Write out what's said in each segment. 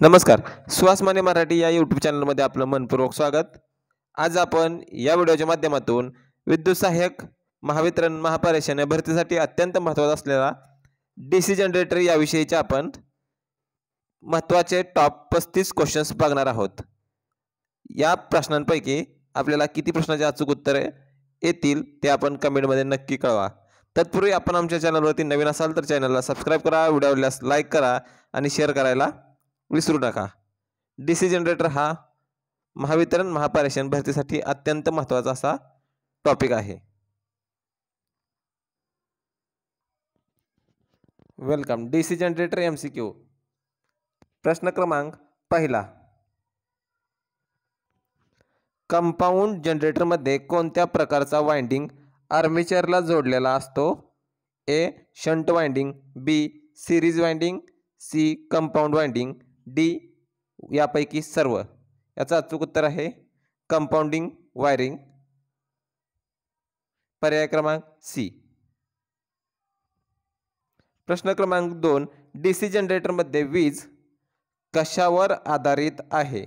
नमस्कार. सुहास माने मराठी या यूट्यूब चॅनलमध्ये आपलं मनपूर्वक स्वागत. आज आपण या व्हिडिओच्या माध्यमातून विद्युत सहाय्यक महावितरण महापारेषण भरतीसाठी अत्यंत महत्त्वाचा असलेला डीसी जनरेटर याविषयीचे आपण महत्त्वाचे टॉप 35 क्वेश्चन्स बघणार आहोत. या प्रश्नांपैकी आपल्याला किती प्रश्नांचे अचूक उत्तरे येतील ते आपण कमेंटमध्ये नक्की कळवा. तत्पूर्वी आपण आमच्या चॅनलवरती नवीन असाल तर चॅनलला सबस्क्राईब करा, व्हिडिओ आवडल्यास लाईक करा आणि शेअर करायला विसरू नका. डीसी जनरेटर हा महावितरण महापारेषण भरतीसाठी अत्यंत महत्त्वाचा असा टॉपिक आहे. वेलकम. DC generator MCQ. प्रश्न क्रमांक पहिला. कंपाऊंड जनरेटरमध्ये कोणत्या प्रकारचा वाइंडिंग आर्मेचरला जोडलेला असतो? A. Shunt winding, B. Series winding, C. Compound winding, D. यापैकी सर्व. याचं अचूक उत्तर आहे कंपाऊंडिंग वायरिंग. पर्याय क्रमांक सी. प्रश्न क्रमांक 2. डीसी जनरेटरमध्ये वीज कशावर आधारित आहे?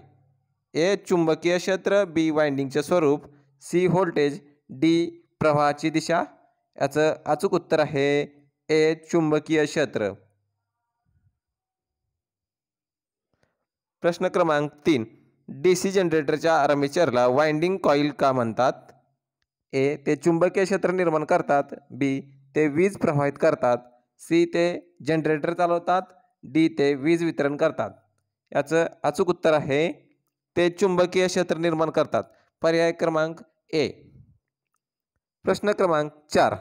ए. चुंबकीय क्षेत्र, बी. वाइंडिंगचे स्वरूप, सी. Voltage, D. प्रवाहाची दिशा. याचं अचूक उत्तर आहे ए. चुंबकीय क्षेत्र. प्रश्न क्रमांक 3. डीसी जनरेटरच्या आर्मेचरला वाइंडिंग कॉईल का म्हणतात? ए. ते चुंबकीय क्षेत्र निर्माण करतात, बी. ते वीज प्रवाहित करतात, सी. ते जनरेटर चालवतात, डी. ते वीज वितरण करतात. याचं अचूक उत्तर आहे ते चुंबकीय क्षेत्र निर्माण करतात. पर्याय क्रमांक ए. प्रश्न क्रमांक 4.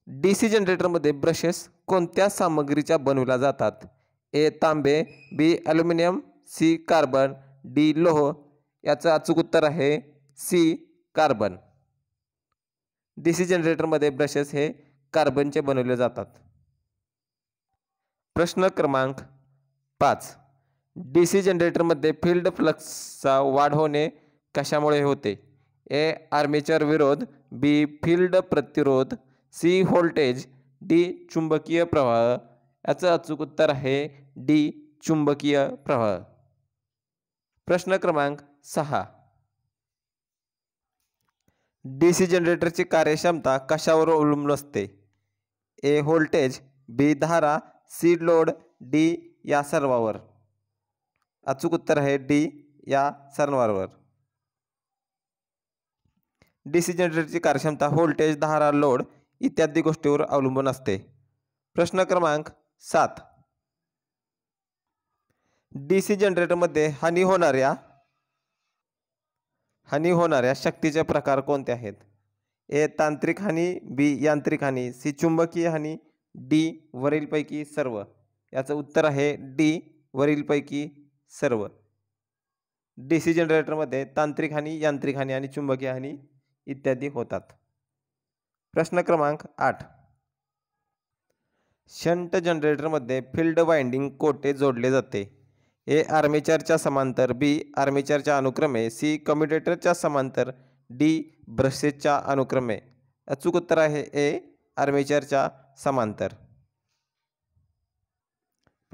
डीसी जनरेटरमध्ये ब्रशेस कोणत्या सामग्रीच्या बनवल्या जातात? ए. तांबे, B. Aluminium, C. Carbon, D. लोह. याचं अचूक उत्तर आहे सी. कार्बन. डीसी जनरेटरमध्ये ब्रशेस हे कार्बनचे बनवले जातात. प्रश्न क्रमांक 5. डीसी जनरेटरमध्ये फील्ड फ्लक्सचा वाढ होणे कशामुळे होते? ए. आर्मेचर विरोध, बी. फील्ड प्रतिरोध, सी. Voltage, D. चुंबकीय प्रवाह. याचं अचूक उत्तर आहे डी. चुंबकीय प्रवाह. प्रश्न क्रमांक 6. डीसी जनरेटरची कार्यक्षमता कशावर अवलंबून असते? ए. व्होल्टेज, बी. धारा, सी. Load, D. या सर्वांवर. अचूक उत्तर आहे डी. या सर्वांवर. डीसी जनरेटरची कार्यक्षमता व्होल्टेज, धारा, लोड इत्यादी गोष्टींवर अवलंबून असते. प्रश्न क्रमांक 7. डीसी जनरेटरमध्ये हानी होणाऱ्या शक्तीचे प्रकार कोणते आहेत? ए. तांत्रिक हानी, बी. यांत्रिक हानी, सी. चुंबकीय हानी, डी. वरीलपैकी सर्व. याचं उत्तर आहे डी. वरीलपैकी सर्व. डीसी जनरेटरमध्ये तांत्रिक हानी, यांत्रिक हानी आणि चुंबकीय हानी इत्यादी होतात. प्रश्न क्रमांक 8. शंट जनरेटरमध्ये फील्ड वाइंडिंग कोठे जोडले जाते? ए. आर्मेचरच्या समांतर, बी. आर्मेचरच्या अनुक्रमे, सी. कम्युटेटरच्या समांतर, डी. ब्रशेसच्या अनुक्रमे. अचूक उत्तर आहे ए. आर्मेचरच्या समांतर.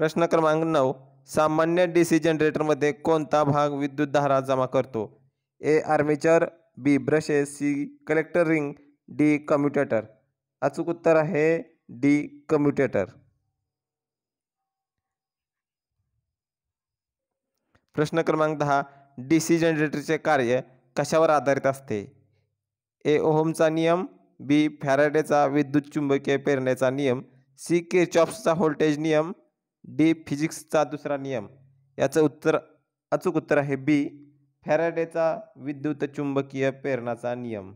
प्रश्न क्रमांक 9. सामान्य डीसी जनरेटरमध्ये कोणता भाग विद्युतधारा जमा करतो? A. Armature, B. Brushes, C. Collector ring, D. Commutator. अचूक उत्तर आहे डी. कम्युटेटर. प्रश्न क्रमांक 10. डीसी जनरेटरचे कार्य कशावर आधारित असते? ए. ओहमचा नियम, बी. फॅराडेचा विद्युत चुंबकीय प्रेरणेचा नियम, सी. किर्चॉफचा व्होल्टेज नियम, डी. फिजिक्सचा दुसरा नियम. याचं अचूक उत्तर आहे बी. फॅराडेचा विद्युत चुंबकीय प्रेरणाचा नियम.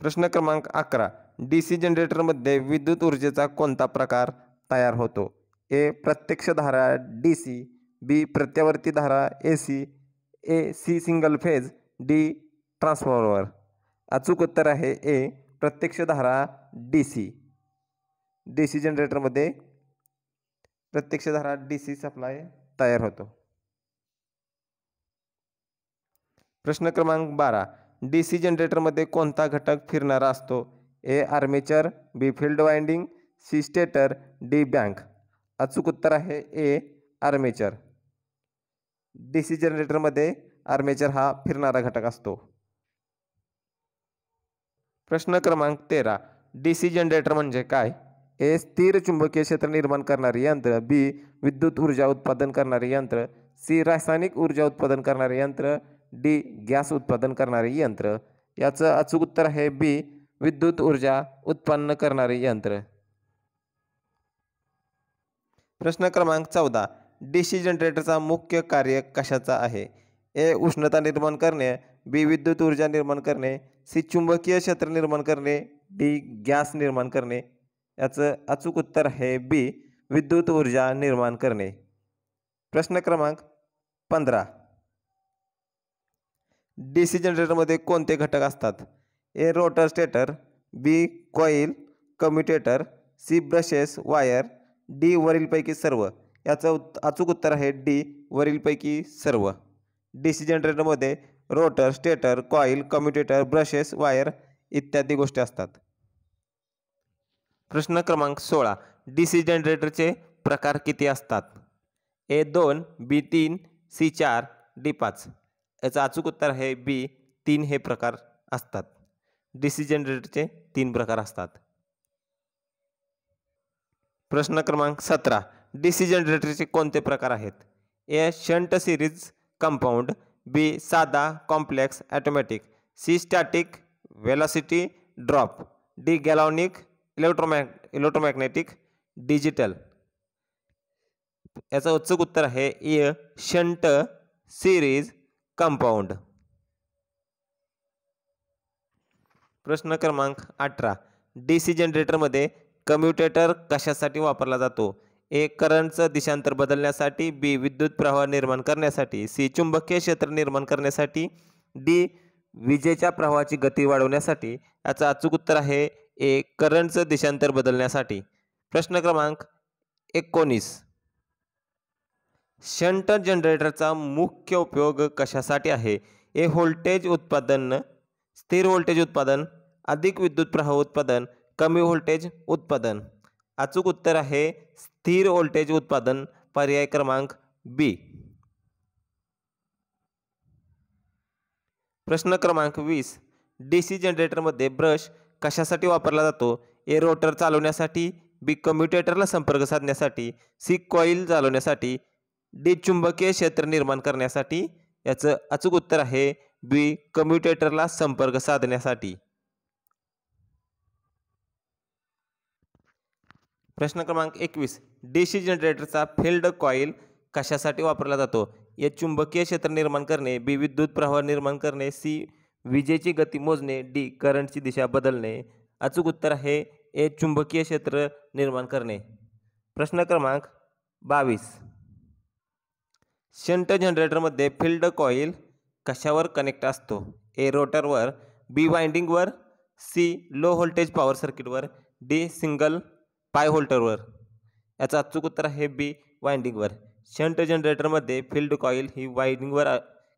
प्रश्न क्रमांक 11. डीसी जनरेटरमध्ये विद्युत ऊर्जेचा कोणता प्रकार तयार होतो? ए. प्रत्यक्ष धारा DC, बी. प्रत्यावर्ती धारा AC, C. Single phase, D. Transformer. अचूक उत्तर आहे ए. प्रत्यक्ष धारा DC. डीसी जनरेटरमध्ये प्रत्यक्ष धारा DC सप्लाय तयार होतो. प्रश्न क्रमांक 12. डीसी जनरेटरमध्ये कोणता घटक फिरणारा असतो? A armature, B field winding, C stator, D bank. अचूक उत्तर आहे ए आर्मेचर. DC जनरेटरमध्ये आर्मेचर हा फिरणारा घटक असतो. प्रश्न क्रमांक 13. DC जनरेटर म्हणजे काय? ए स्थिर चुंबकीय क्षेत्र निर्माण करणारे यंत्र, बी विद्युत ऊर्जा उत्पादन करणारे यंत्र, सी रासायनिक ऊर्जा उत्पादन करणारे यंत्र, डी गॅस उत्पादन करणारे यंत्र. याचं अचूक उत्तर आहे बी विद्युत ऊर्जा उत्पन्न करणारे यंत्र. प्रश्न क्रमांक 14. DC जनरेटरचा मुख्य कार्य कशाचा आहे? ए उष्णता निर्माण करणे, बी विद्युत ऊर्जा निर्माण करणे, सी चुंबकीय क्षेत्र निर्माण करणे, डी गॅस निर्माण करणे. याचं अचूक उत्तर आहे बी विद्युत ऊर्जा निर्माण करणे. प्रश्न क्रमांक 15. DC जनरेटरमध्ये कोणते घटक असतात? A rotor stator, B coil commutator, C brushes wire, D वरीलपैकी सर्व. याचं अचूक उत्तर आहे डी वरीलपैकी सर्व. DC जनरेटरमध्ये rotor stator, coil commutator, brushes wire इत्यादी गोष्टी असतात. प्रश्न क्रमांक 16. DC जनरेटरचे प्रकार किती असतात? ए 2, बी 3, सी 4, डी 5. याचं अचूक उत्तर आहे बी 3 हे प्रकार असतात. DC जनरेटरचे 3 प्रकार असतात. प्रश्न क्रमांक 17. DC जनरेटरचे कोणते प्रकार आहेत? A shunt series compound, B साधा complex automatic, C static velocity drop, D galvanic electromagnetic digital. याचं अचूक उत्तर आहे ए शंट सिरीज कंपाऊंड. प्रश्न क्रमांक 18. DC जनरेटरमध्ये कम्युटेटर कशासाठी वापरला जातो? ए करंटचं दिशांतर बदलण्यासाठी, बी विद्युत प्रवाह निर्माण करण्यासाठी, सी चुंबकीय क्षेत्र निर्माण करण्यासाठी, डी विजेच्या प्रवाहाची गती वाढवण्यासाठी. याचं अचूक उत्तर आहे ए करंटचं दिशांतर बदलण्यासाठी. प्रश्न क्रमांक 19. शंट जनरेटरचा मुख्य उपयोग कशासाठी आहे? ए व्होल्टेज उत्पादन, स्थिर व्होल्टेज उत्पादन, अधिक विद्युत प्रवाह उत्पादन, कमी व्होल्टेज उत्पादन. अचूक उत्तर आहे स्थिर व्होल्टेज उत्पादन, पर्याय क्रमांक बी. प्रश्न क्रमांक 20. DC जनरेटरमध्ये ब्रश कशासाठी वापरला जातो? ए रोटर चालवण्यासाठी, बी कम्युटेटरला संपर्क साधण्यासाठी, सी कॉईल चालवण्यासाठी, डी चुंबकीय क्षेत्र निर्माण करण्यासाठी. याचं अचूक उत्तर आहे बी कम्युटेटरला संपर्क साधण्यासाठी. प्रश्न क्रमांक 21. DC जनरेटरचा फील्ड कॉईल कशासाठी वापरला जातो? ए चुंबकीय क्षेत्र निर्माण करणे, बी विद्युत प्रवाह निर्माण करणे, सी विजेची गती मोजणे, डी करंटची दिशा बदलणे. अचूक उत्तर आहे ए चुंबकीय क्षेत्र निर्माण करणे. प्रश्न क्रमांक 22. शंट जनरेटरमध्ये फील्ड कॉईल कशावर कनेक्ट असतो? ए रोटरवर, बी वाइंडिंगवर, सी लो व्होल्टेज पॉवर सर्किटवर, डी सिंगल पाय होल्डरवर. याचं अचूक उत्तर आहे बी वाइंडिंगवर. शंट जनरेटरमध्ये फील्ड कॉईल ही वाइंडिंगवर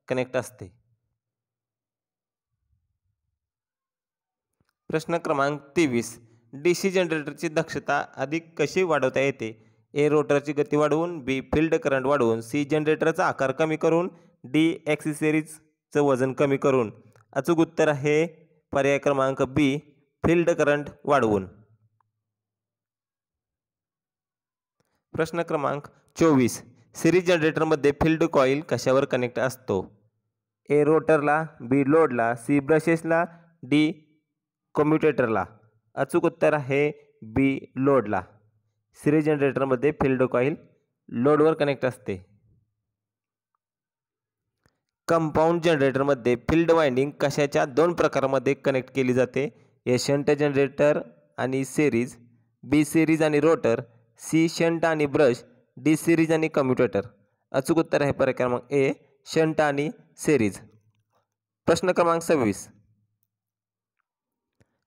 कनेक्ट असते. प्रश्न क्रमांक 23. DC जनरेटरची दक्षता अधिक कशी वाढवता येते? ए रोटरची गती वाढवून, बी फील्ड करंट वाढवून, सी जनरेटरचा आकार कमी करून, डी ॲक्सेसरीजचं वजन कमी करून. अचूक उत्तर आहे पर्याय क्रमांक बी फील्ड करंट वाढवून. प्रश्न क्रमांक 24. सिरीज जनरेटरमध्ये फील्ड कॉईल कशावर कनेक्ट असतो? ए रोटरला, बी लोडला, सी ब्रशेसला, डी कम्युटेटरला. अचूक उत्तर आहे बी लोडला. सिरीज जनरेटरमध्ये फील्ड कॉईल लोडवर कनेक्ट असते. कंपाऊंड जनरेटरमध्ये फील्ड वाइंडिंग कशाच्या 2 प्रकारामध्ये कनेक्ट केली जाते? ए शंट जनरेटर आणि सिरीज, बी सिरीज आणि रोटर, सी शंट आणि ब्रश, डी सिरीज आणि कम्युटेटर. अचूक उत्तर आहे पर्याय क्रमांक ए शंट आणि सिरीज. प्रश्न क्रमांक 26.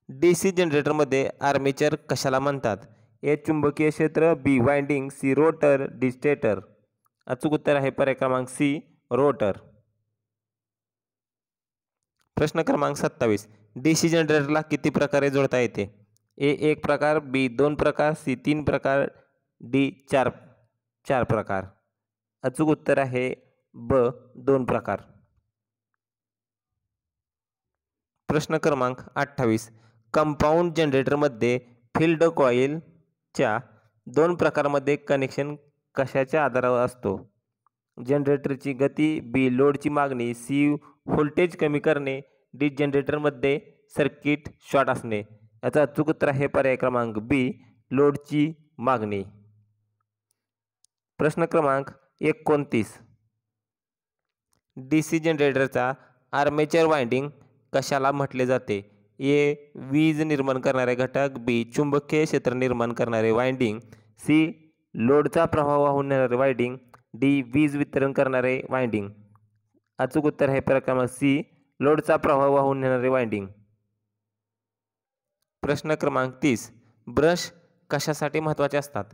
DC जनरेटरमध्ये आर्मेचर कशाला म्हणतात? ए चुंबकीय क्षेत्र, B winding, C rotor, D stator. अचूक उत्तर आहे पर्याय क्रमांक सी रोटर. प्रश्न क्रमांक 27. DC जनरेटरला किती प्रकारे जोडता येते? ए 1 प्रकार, बी 2 प्रकार, सी 3 प्रकार, डी 4 4 प्रकार. अचूक उत्तर आहे ब 2 प्रकार. प्रश्न क्रमांक 28. कंपाऊंड जनरेटरमध्ये फील्ड कॉइलच्या 2 प्रकारामध्ये कनेक्शन कशाच्या आधारावर असतो? जनरेटरची गती, बी लोडची मागणी, सी व्होल्टेज कमी करणे, डी जनरेटरमध्ये सर्किट शॉर्ट असणे. याचा अचूक उत्तर आहे पर्याय क्रमांक बी लोडची मागणी. प्रश्न क्रमांक 29. DC जनरेटरचा आर्मेचर वाइंडिंग कशाला म्हटले जाते? ए वीज निर्माण करणारे घटक, बी चुंबकीय क्षेत्र निर्माण करणारे वाइंडिंग, सी लोडचा प्रवाह वाहून नेणारे वाइंडिंग, डी वीज वितरण करणारे वाइंडिंग. अचूक उत्तर आहे पर्याय क्रमांक सी लोडचा प्रवाह वाहून नेणारे वाइंडिंग. प्रश्न क्रमांक 30. ब्रश कशासाठी महत्त्वाचे असतात?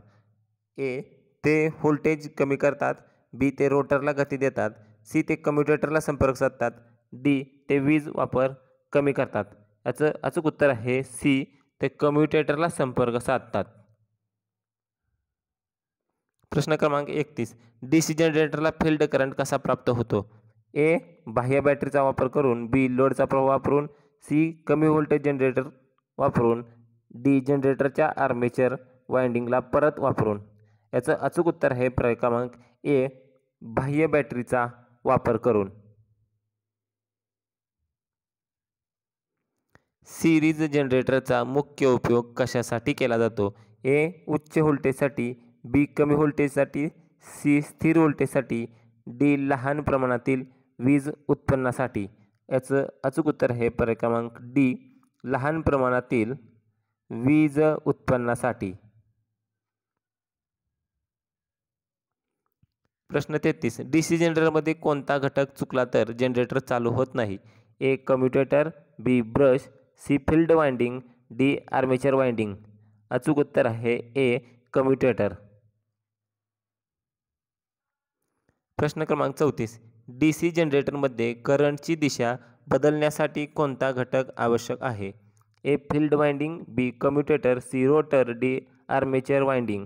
ए ते व्होल्टेज कमी करतात, बी ते रोटरला गती देतात, सी ते कम्युटेटरला संपर्क साधतात, डी ते वीज वापर कमी करतात. याचं अचूक उत्तर आहे सी ते कम्युटेटरला संपर्क साधतात. प्रश्न क्रमांक 31. DC जनरेटरला फील्ड करंट कसा प्राप्त होतो? ए बाह्य बॅटरीचा वापर करून, बी लोडचा प्रवाह वापरून, सी कमी व्होल्टेज जनरेटर वापरून, डी जनरेटरच्या आर्मेचर वाइंडिंगला परत वापरून. याचं अचूक उत्तर आहे पर्याय क्रमांक ए बाह्य बॅटरीचा वापर करून. सिरीज जनरेटरचा मुख्य उपयोग कशासाठी केला जातो? ए उच्च व्होल्टेजसाठी, बी कमी व्होल्टेजसाठी, सी स्थिर व्होल्टेजसाठी, डी लहान प्रमाणातील वीज उत्पन्नासाठी. याचं अचूक उत्तर आहे पर्याय क्रमांक डी लहान प्रमाणातील वीज उत्पन्नासाठी. प्रश्न 33. DC जनरेटरमध्ये कोणता घटक चुकला तर जनरेटर चालू होत नाही? A commutator, B brush, C field winding, D armature winding. अचूक उत्तर आहे ए कम्युटेटर. प्रश्न क्रमांक 34. DC जनरेटरमध्ये करंटची दिशा बदलण्यासाठी कोणता घटक आवश्यक आहे? A field winding, B commutator, C rotor, D armature winding.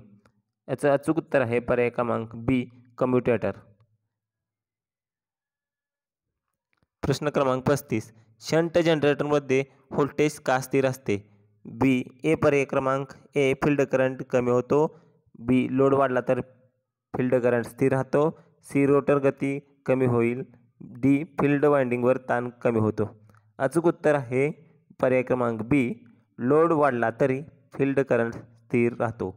याचं अचूक उत्तर आहे पर्याय क्रमांक बी कम्युटेटर. प्रश्न क्रमांक 35. शंट जनरेटरमध्ये व्होल्टेज का स्थिर असते? बी ए पर्याय क्रमांक ए फील्ड करंट कमी होतो, बी लोड वाढला तर फील्ड करंट स्थिर राहतो, सी रोटर गती कमी होईल, डी फील्ड वाइंडिंगवर ताण कमी होतो. अचूक उत्तर आहे पर्याय क्रमांक बी लोड वाढला तरी फील्ड करंट स्थिर राहतो.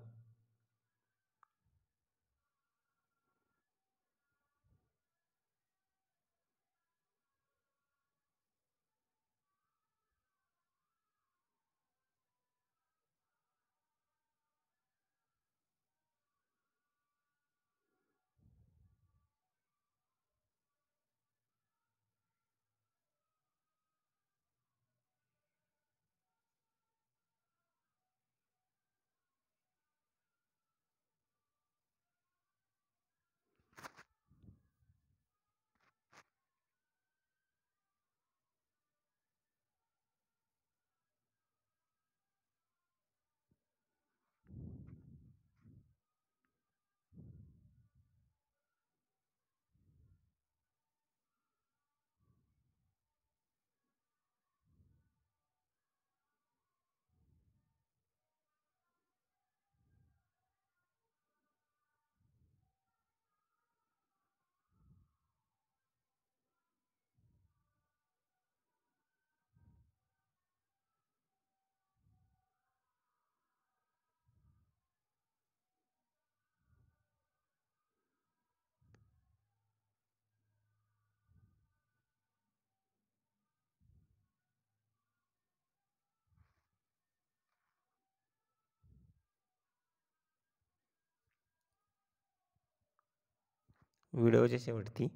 व्हिडिओच्या शेवटी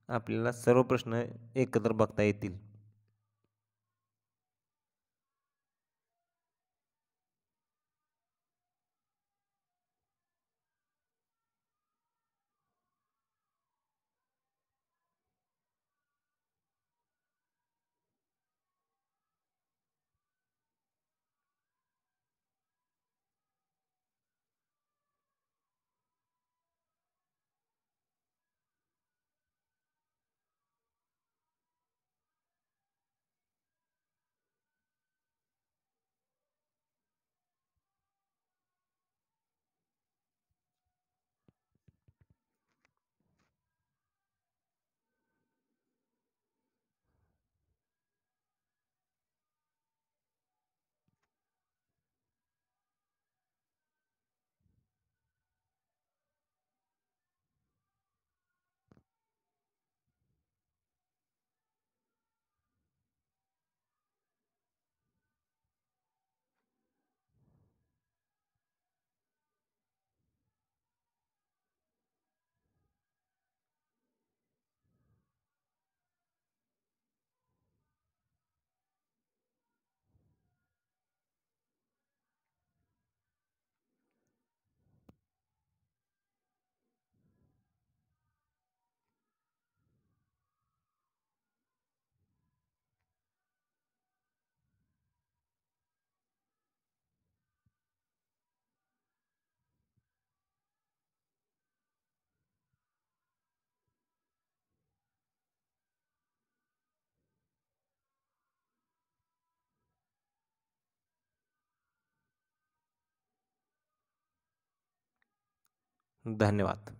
आपल्याला सर्व प्रश्न एकत्र बघता येतील. धन्यवाद.